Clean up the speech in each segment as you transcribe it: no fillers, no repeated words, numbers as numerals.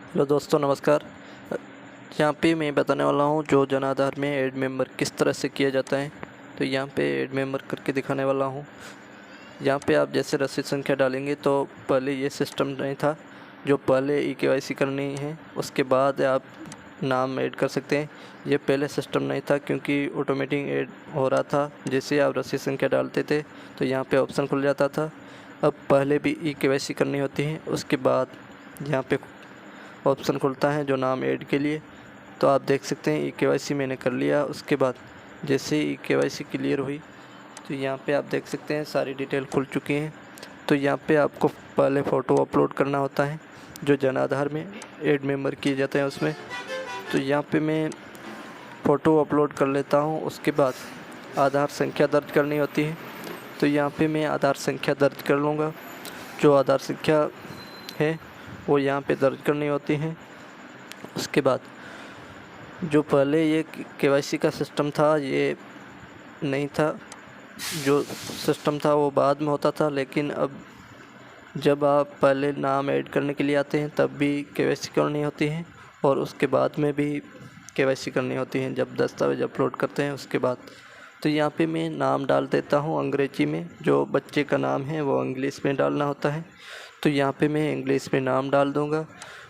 Hello दोस्तों, नमस्कार। यहाँ पे मैं बताने वाला हूँ जो जन आधार में ऐड मेंबर किस तरह से किया जाता है। तो यहाँ पे ऐड मेंबर करके दिखाने वाला हूँ। यहाँ पे आप जैसे रसीद संख्या डालेंगे तो पहले ये सिस्टम नहीं था। जो पहले ई-केवाईसी करनी है उसके बाद आप नाम ऐड कर सकते हैं। ये पहले सिस्टम नहीं था क्योंकि ऑटोमेटिक ऐड हो रहा था। जैसे आप रसीद संख्या डालते थे तो यहाँ पे ऑप्शन खुल जाता था। अब पहले भी ई-केवाईसी करनी होती है, उसके बाद यहाँ पे ऑप्शन खुलता है जो नाम ऐड के लिए। तो आप देख सकते हैं ई-केवाईसी मैंने कर लिया। उसके बाद जैसे ही ई-केवाईसी क्लियर हुई तो यहाँ पे आप देख सकते हैं सारी डिटेल खुल चुकी हैं। तो यहाँ पे आपको पहले फ़ोटो अपलोड करना होता है जो जन आधार में ऐड मेंबर किए जाते हैं उसमें। तो यहाँ पे मैं फ़ोटो अपलोड कर लेता हूँ। उसके बाद आधार संख्या दर्ज करनी होती है। तो यहाँ पे मैं आधार संख्या दर्ज कर लूँगा। जो आधार संख्या है वो यहाँ पे दर्ज करनी होती है। उसके बाद जो पहले ये केवाईसी का सिस्टम था ये नहीं था। जो सिस्टम था वो बाद में होता था, लेकिन अब जब आप पहले नाम ऐड करने के लिए आते हैं तब भी केवाईसी करनी होती है और उसके बाद में भी केवाईसी करनी होती है जब दस्तावेज़ अपलोड करते हैं उसके बाद। तो यहाँ पे मैं नाम डाल देता हूँ अंग्रेजी में। जो बच्चे का नाम है वो इंग्लिश में डालना होता है। तो यहाँ पे मैं इंग्लिश में नाम डाल दूँगा।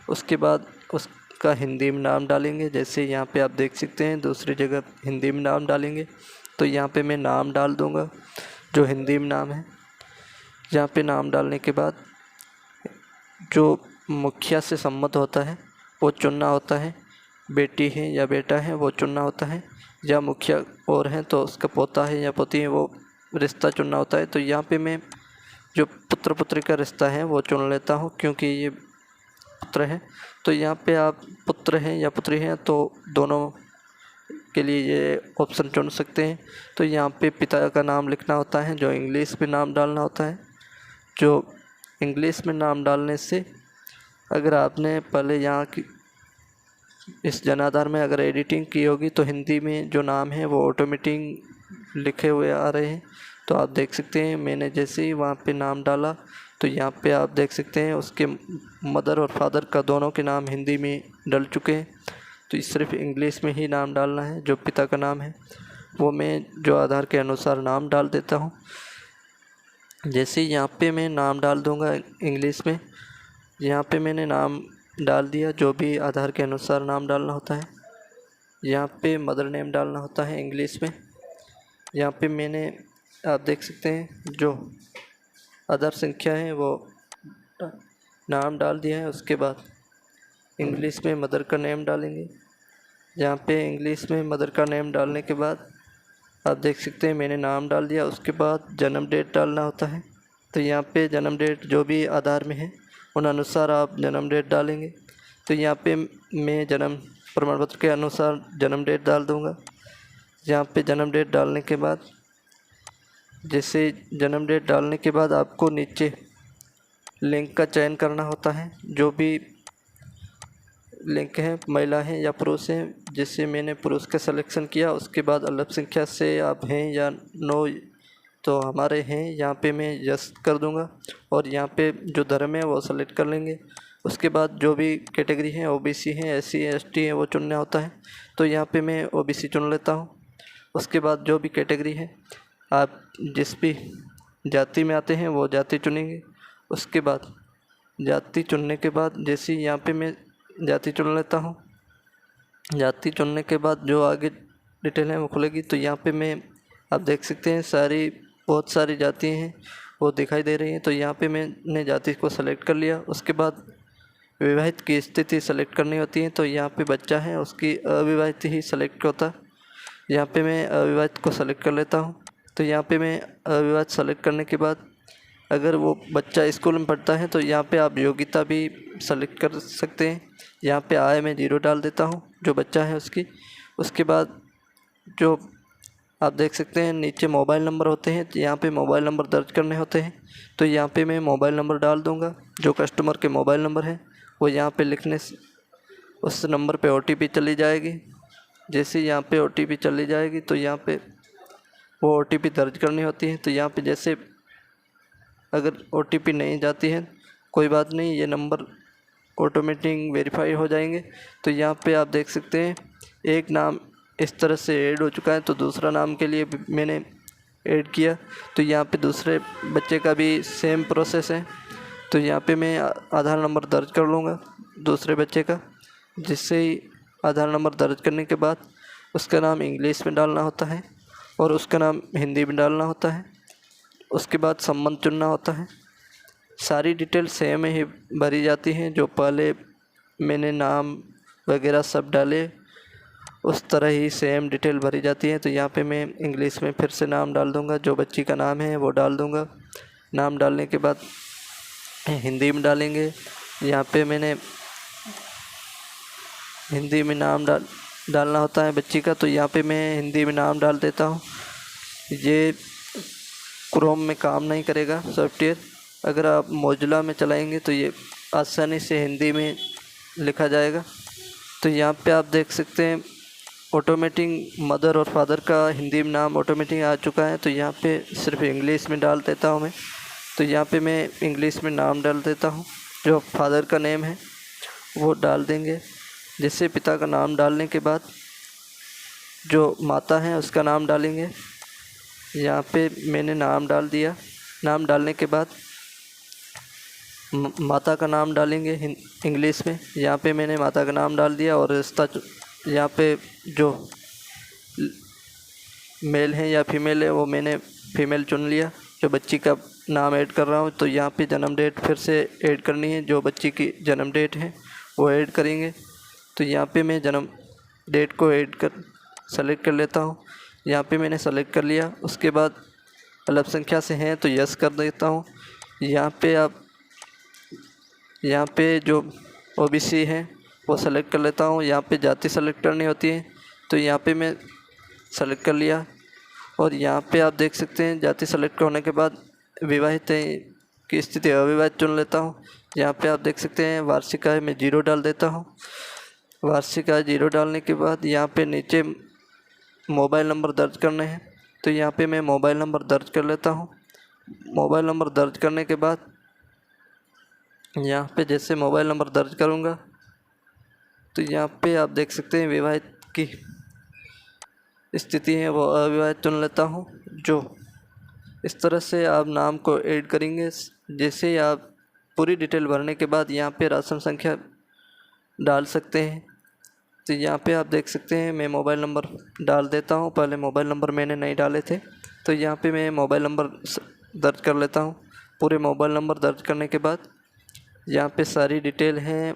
उसके बाद उसका हिंदी में नाम डालेंगे। जैसे यहाँ पे आप देख सकते हैं दूसरी जगह हिंदी में नाम डालेंगे। तो यहाँ पे मैं नाम डाल दूँगा जो हिंदी में नाम है। यहाँ पे नाम डालने के बाद जो मुखिया से सम्मत होता है वो चुनना होता है। बेटी है या बेटा है वो चुनना होता है, या मुखिया और हैं तो उसका पोता है या पोती है वो रिश्ता चुनना होता है। तो यहाँ पे मैं जो पुत्र पुत्री का रिश्ता है वो चुन लेता हूँ क्योंकि ये पुत्र है। तो यहाँ पे आप पुत्र हैं या पुत्री हैं तो दोनों के लिए ये ऑप्शन चुन सकते हैं। तो यहाँ पे पिता का नाम लिखना होता है जो इंग्लिश में नाम डालना होता है। जो इंग्लिश में नाम डालने से अगर आपने पहले यहाँ की इस जन आधार में अगर एडिटिंग की होगी तो हिंदी में जो नाम है वो ऑटोमेटिक लिखे हुए आ रहे हैं। तो आप देख सकते हैं मैंने जैसे ही वहाँ पे नाम डाला तो यहाँ पे आप देख सकते हैं उसके मदर और फादर का दोनों के नाम हिंदी में डल चुके हैं। तो सिर्फ इंग्लिश में ही नाम डालना है। जो पिता का नाम है वो मैं जो आधार के अनुसार नाम डाल देता हूँ। जैसे यहाँ पे मैं नाम डाल दूँगा इंग्लिश में। यहाँ पे मैंने नाम डाल दिया जो भी आधार के अनुसार नाम डालना होता है। यहाँ पे मदर नेम डालना होता है इंग्लिश में। यहाँ पे मैंने आप देख सकते हैं जो आधार संख्या है वो नाम डाल दिया है। उसके बाद इंग्लिश में मदर का नेम डालेंगे। यहाँ पे इंग्लिश में मदर का नेम डालने के बाद आप देख सकते हैं मैंने नाम डाल दिया। उसके बाद जन्म डेट डालना होता है। तो यहाँ पे जन्म डेट जो भी आधार में है उन अनुसार आप जन्म डेट डालेंगे। तो यहाँ पे मैं जन्म प्रमाण पत्र के अनुसार जन्म डेट डाल दूँगा। यहाँ पे जन्म डेट डालने के बाद जैसे जन्म डेट डालने के बाद आपको नीचे लिंग का चयन करना होता है। जो भी लिंग है महिला है या पुरुष है, जैसे मैंने पुरुष का सिलेक्शन किया। उसके बाद अल्पसंख्यक से आप हैं या नो, तो हमारे हैं यहाँ पे मैं यस कर दूँगा। और यहाँ पे जो धर्म है वो सेलेक्ट कर लेंगे। उसके बाद जो भी कैटेगरी है ओबीसी है, एससी एसटी है वो चुनना होता है। तो यहाँ पे मैं ओबीसी चुन लेता हूँ। उसके बाद जो भी कैटेगरी है आप जिस भी जाति में आते हैं वो जाति चुनेंगे। उसके बाद जाति चुनने के बाद जैसे यहाँ पे मैं जाति चुन लेता हूँ। जाति चुनने के बाद जो आगे डिटेल है वो खुलेगी। तो यहाँ पे मैं आप देख सकते हैं बहुत सारी जातियाँ हैं वो दिखाई दे रही हैं। तो यहाँ पे मैंने जाति को सेलेक्ट कर लिया। उसके बाद विवाहित की स्थिति सेलेक्ट करनी होती है। तो यहाँ पे बच्चा है उसकी अविवाहित ही सेलेक्ट होता। यहाँ पे मैं अविवाहित को सेलेक्ट कर लेता हूँ। तो यहाँ पे मैं अविवाहित सेलेक्ट करने के बाद अगर वो बच्चा स्कूल में पढ़ता है तो यहाँ पे आप योग्यता भी सेलेक्ट कर सकते हैं। यहाँ पे आय मैं 0 डाल देता हूँ जो बच्चा है उसकी। उसके बाद जो आप देख सकते हैं नीचे मोबाइल नंबर होते हैं, तो यहाँ पे मोबाइल नंबर दर्ज करने होते हैं। तो यहाँ पे मैं मोबाइल नंबर डाल दूँगा। जो कस्टमर के मोबाइल नंबर है वो यहाँ पे लिखने से उस नंबर पे OTP चली जाएगी। जैसे यहाँ पे OTP चली जाएगी तो यहाँ पे वो OTP दर्ज करनी होती है। तो यहाँ पे जैसे अगर OTP नहीं जाती है कोई बात नहीं, ये नंबर ऑटोमेटिक वेरीफाई हो जाएंगे। तो यहाँ पे आप देख सकते हैं एक नाम इस तरह से ऐड हो चुका है, तो दूसरा नाम के लिए भी मैंने ऐड किया। तो यहाँ पे दूसरे बच्चे का भी सेम प्रोसेस है। तो यहाँ पे मैं आधार नंबर दर्ज कर लूँगा दूसरे बच्चे का, जिससे ही आधार नंबर दर्ज करने के बाद उसका नाम इंग्लिश में डालना होता है और उसका नाम हिंदी में डालना होता है। उसके बाद संबंध चुनना होता है। सारी डिटेल सेम ही भरी जाती हैं, जो पहले मैंने नाम वगैरह सब डाले उस तरह ही सेम डिटेल भरी जाती है। तो यहाँ पे मैं इंग्लिश में फिर से नाम डाल दूँगा, जो बच्ची का नाम है वो डाल दूँगा। नाम डालने के बाद हिंदी में डालेंगे। यहाँ पे मैंने हिंदी में नाम डालना होता है बच्ची का, तो यहाँ पे मैं हिंदी में नाम डाल देता हूँ। ये क्रोम में काम नहीं करेगा सॉफ्टवेयर, अगर आप मोजिला में चलाएंगे तो ये आसानी से हिंदी में लिखा जाएगा। तो यहाँ पे आप देख सकते हैं ऑटोमेटिक मदर और फादर का हिंदी में नाम ऑटोमेटिक आ चुका है। तो यहाँ पे सिर्फ इंग्लिश में डाल देता हूँ मैं। तो यहाँ पे मैं इंग्लिश में नाम डाल देता हूँ, जो फादर का नेम है वो डाल देंगे। जैसे पिता का नाम डालने के बाद जो माता है उसका नाम डालेंगे। यहाँ पे मैंने नाम डाल दिया। नाम डालने के बाद माता का नाम डालेंगे इंग्लिश में। यहाँ पे मैंने माता का नाम डाल दिया और रिश्ता यहाँ पे जो मेल है या फीमेल है वो मैंने फीमेल चुन लिया। जो बच्ची का नाम ऐड कर रहा हूँ, तो यहाँ पे जन्म डेट फिर से ऐड करनी है, जो बच्ची की जन्म डेट है वो ऐड करेंगे। तो यहाँ पे मैं जन्म डेट को ऐड कर सेलेक्ट कर लेता हूँ। यहाँ पे मैंने सेलेक्ट कर लिया। उसके बाद अल्पसंख्या से हैं तो यस कर देता हूँ। यहाँ पे जो ओबीसी है वो सेलेक्ट कर लेता हूँ। यहाँ पे जाति सेलेक्ट करनी होती है, तो यहाँ पे मैं सेलेक्ट कर लिया। और यहाँ पे आप देख सकते हैं जाति सेलेक्ट होने के बाद विवाहित है की स्थिति अविवाहित चुन लेता हूँ। यहाँ पे आप देख सकते हैं वार्षिक आय में 0 डाल देता हूँ। वार्षिक आय 0 डालने के बाद यहाँ पे नीचे मोबाइल नंबर दर्ज करने हैं, तो यहाँ पे मैं मोबाइल नंबर दर्ज कर लेता हूँ। मोबाइल नंबर दर्ज करने के बाद यहाँ पे जैसे मोबाइल नंबर दर्ज करूँगा तो यहाँ पे आप देख सकते हैं विवाहित की स्थिति है वो अविवाहित चुन लेता हूँ। जो इस तरह से आप नाम को ऐड करेंगे। जैसे ही आप पूरी डिटेल भरने के बाद यहाँ पे राशन संख्या डाल सकते हैं। तो यहाँ पे आप देख सकते हैं मैं मोबाइल नंबर डाल देता हूँ। पहले मोबाइल नंबर मैंने नहीं डाले थे, तो यहाँ पे मैं मोबाइल नंबर दर्ज कर लेता हूँ। पूरे मोबाइल नंबर दर्ज करने के बाद यहाँ पे सारी डिटेल हैं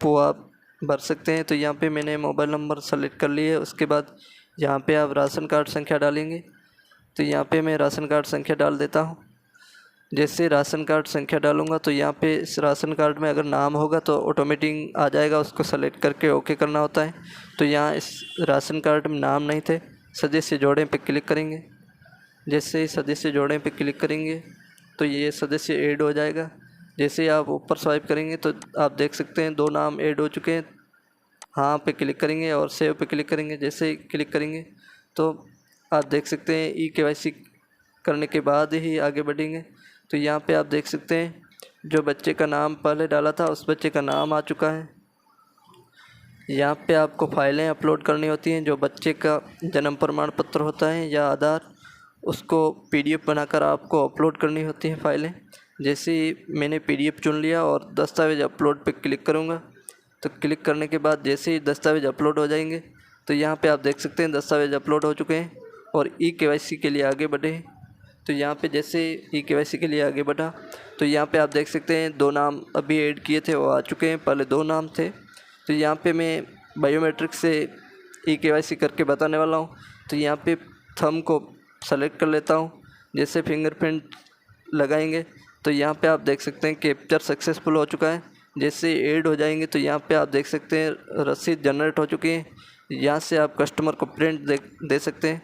वो आप भर सकते हैं। तो यहाँ पे मैंने मोबाइल नंबर सेलेक्ट कर लिए। उसके बाद यहाँ पे आप राशन कार्ड संख्या डालेंगे। तो यहाँ पे मैं राशन कार्ड संख्या डाल देता हूँ। जैसे राशन कार्ड संख्या डालूँगा तो यहाँ पे इस राशन कार्ड में अगर नाम होगा तो ऑटोमेटिक आ जाएगा, उसको सेलेक्ट करके ओके करना होता है। तो यहाँ इस राशन कार्ड में नाम नहीं थे, सदस्य जोड़े पे क्लिक करेंगे। जैसे ही सदस्य जोड़े पे क्लिक करेंगे तो ये सदस्य ऐड हो जाएगा। जैसे ही आप ऊपर स्वाइप करेंगे तो आप देख सकते हैं 2 नाम ऐड हो चुके हैं। हाँ पे क्लिक करेंगे और सेव पे क्लिक करेंगे। जैसे ही क्लिक करेंगे तो आप देख सकते हैं ई-केवाईसी करने के बाद ही आगे बढ़ेंगे। तो यहाँ पे आप देख सकते हैं जो बच्चे का नाम पहले डाला था उस बच्चे का नाम आ चुका है। यहाँ पे आपको फाइलें अपलोड करनी होती हैं। जो बच्चे का जन्म प्रमाण पत्र होता है या आधार, उसको पीडीएफ बनाकर आपको अपलोड करनी होती हैं फाइलें। जैसे ही मैंने पीडीएफ चुन लिया और दस्तावेज़ अपलोड पे क्लिक करूँगा, तो क्लिक करने के बाद जैसे ही दस्तावेज़ अपलोड हो जाएंगे तो यहाँ पे आप देख सकते हैं दस्तावेज़ अपलोड हो चुके हैं और ई-केवाईसी के लिए आगे बढ़े। तो यहाँ पे जैसे ई-केवाईसी के लिए आगे बढ़ा तो यहाँ पे आप देख सकते हैं 2 नाम अभी ऐड किए थे वो आ चुके हैं, पहले 2 नाम थे। तो यहाँ पे मैं बायोमेट्रिक से ई-केवाईसी करके बताने वाला हूँ। तो यहाँ पे थंब को सेलेक्ट कर लेता हूँ। जैसे फिंगरप्रिंट लगाएंगे तो यहाँ पे आप देख सकते हैं कैप्चर सक्सेसफुल हो चुका है। जैसे ऐड हो जाएंगे तो यहाँ पे आप देख सकते हैं रसीद जनरेट हो चुकी है। यहाँ से आप कस्टमर को प्रिंट दे सकते हैं।